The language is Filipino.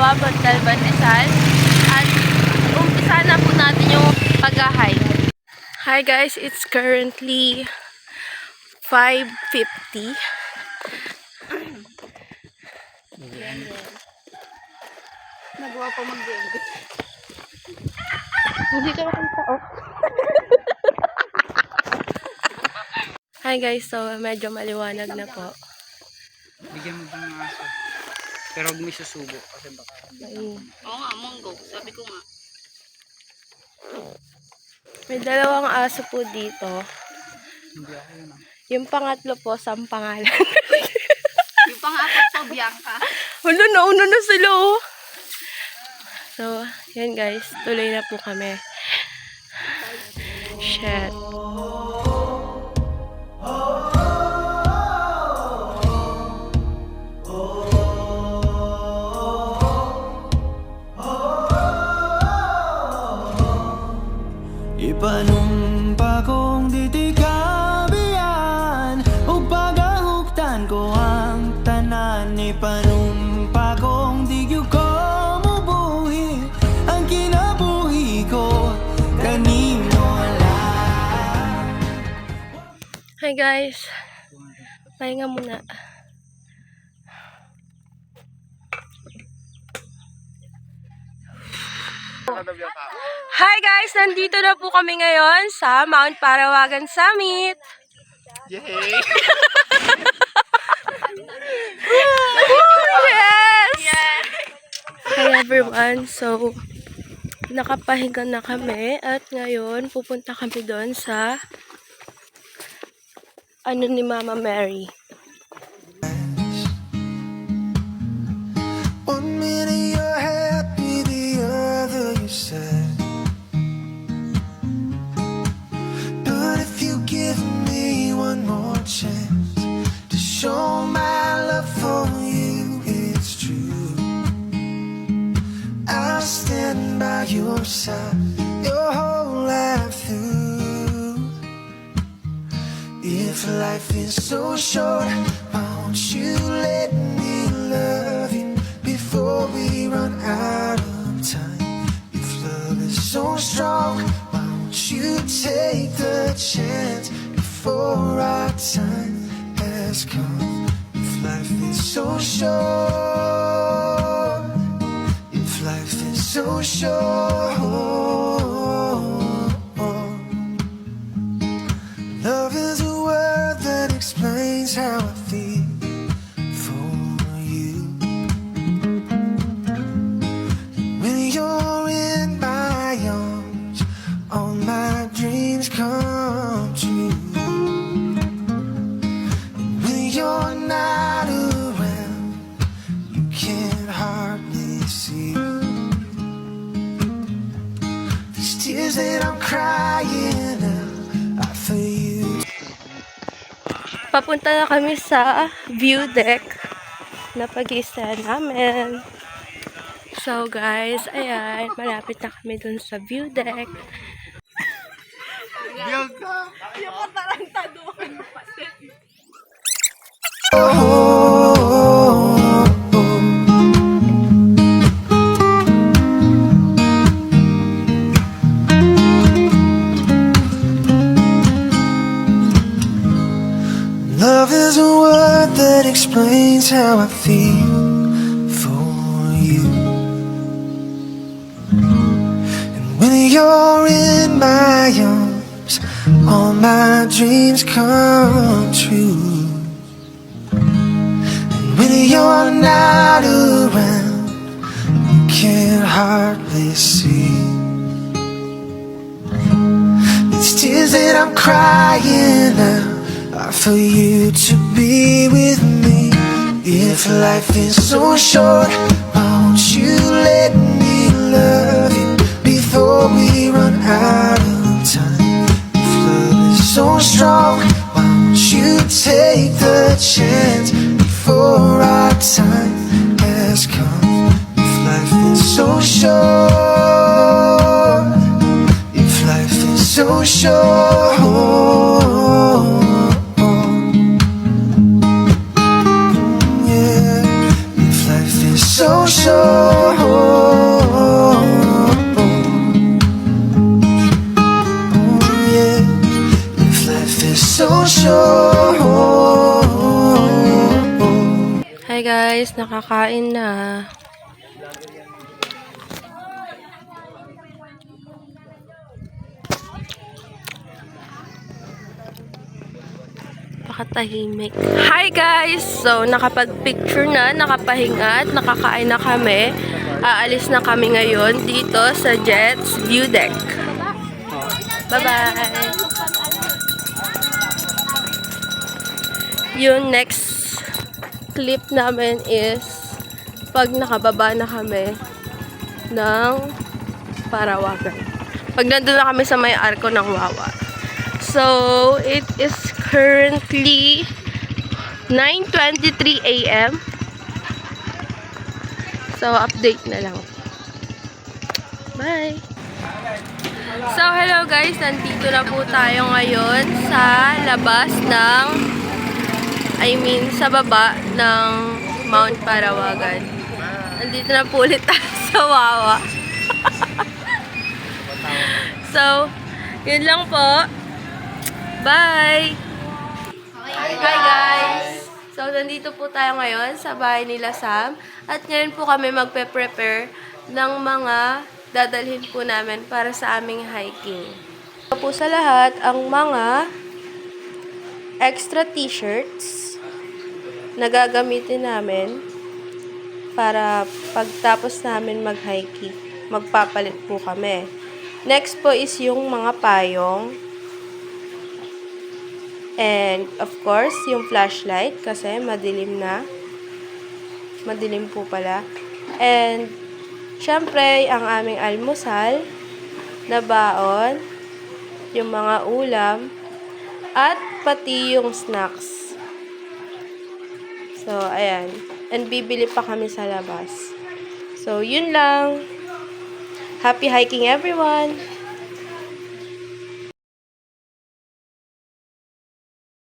Butuan, Montalban, Rizal. At umpisa na po natin yung pag-hike. Hi guys, it's currently 5:50. Nagawa pa mag-gende. Hindi ka makita, oh. Hi guys, so medyo maliwanag na po. Bigyan mo ba ng aso? Pero huwag mo isusubo kasi baka Ayun. Oo nga, monggo. Sabi ko nga. May dalawang aso po dito. hindi ako yun ah. Yung pangatlo po, Sampangalan. Yung pang-apat po, Bianca. Wala, nauna na sila, oh. So, yan guys, tuloy na po kami. Shit. Ipanumpa kong titikabian o pagahuktan ko ang tanan. Ipanumpa kong digyo ko mubuhi ang kinabuhi ko kanino lang. Hi guys. Pahinga muna. Hi guys! Nandito na po kami ngayon sa Mount Parawagan Summit. Yay! Yes! Hi everyone. So, nakapahinga na kami at ngayon pupunta kami doon sa ano ni Mama Mary. One minute you're happy, the other you're sad. But if you give me one more chance to show my love for you, it's true. I'll stand by your side your whole life through. If life is so short, why won't you let me love you before we run out of time? If love is so strong, why won't you take the chance before our time has come? If life is so short, if life is so short, love is a word that explains how I feel for you. When you're in my arms, all my dreams come true. When you're not around, you can't hardly see these tears that I'm crying out are for you. Papunta na kami sa view deck na pag-iisa namin. So guys, ayan, malapit na kami dun sa view deck. Love is a word that explains how I feel for you. And when you're in my arms, all my dreams come true. And when you're not around, you can't hardly see these tears that I'm crying out are for you to be with me. If life is so short, why won't you let me love you before we run out of time? If love is so strong, why won't you take the chance before our time has come? If life is so short, if life is so short, yeah, if life is so short. so sure. Hi guys, nakakain na. Pakatahimik. Hi guys! So, nakapag-picture na, nakapahinga at nakakain na kami. Aalis na kami ngayon dito sa Jets View Deck. Bye-bye! Yung next clip namin is pag nakababa na kami ng Parawagan. Pag nandun na kami sa may arko ng Wawa. So, it is currently 9:23 a.m. So, update na lang. Bye! So, hello guys! Nandito na po tayo ngayon sa labas ng sa baba ng Mount Parawagan. Nandito na po ulit tayo sa Wawa. So, yun lang po. Bye! Hi guys! So, nandito po tayo ngayon sa bahay nila Sam. At ngayon po kami magpe-prepare ng mga dadalhin po namin para sa aming hiking. So, po sa lahat, ang mga extra t-shirts na gagamitin namin para pagtapos namin mag-hiking, magpapalit po kami. Next po is yung mga payong. And, of course, yung flashlight kasi madilim na. Madilim po pala. And, syempre, ang aming almusal na baon, yung mga ulam, at pati yung snacks. So, ayan. And, bibili pa kami sa labas. So, yun lang. Happy hiking, everyone!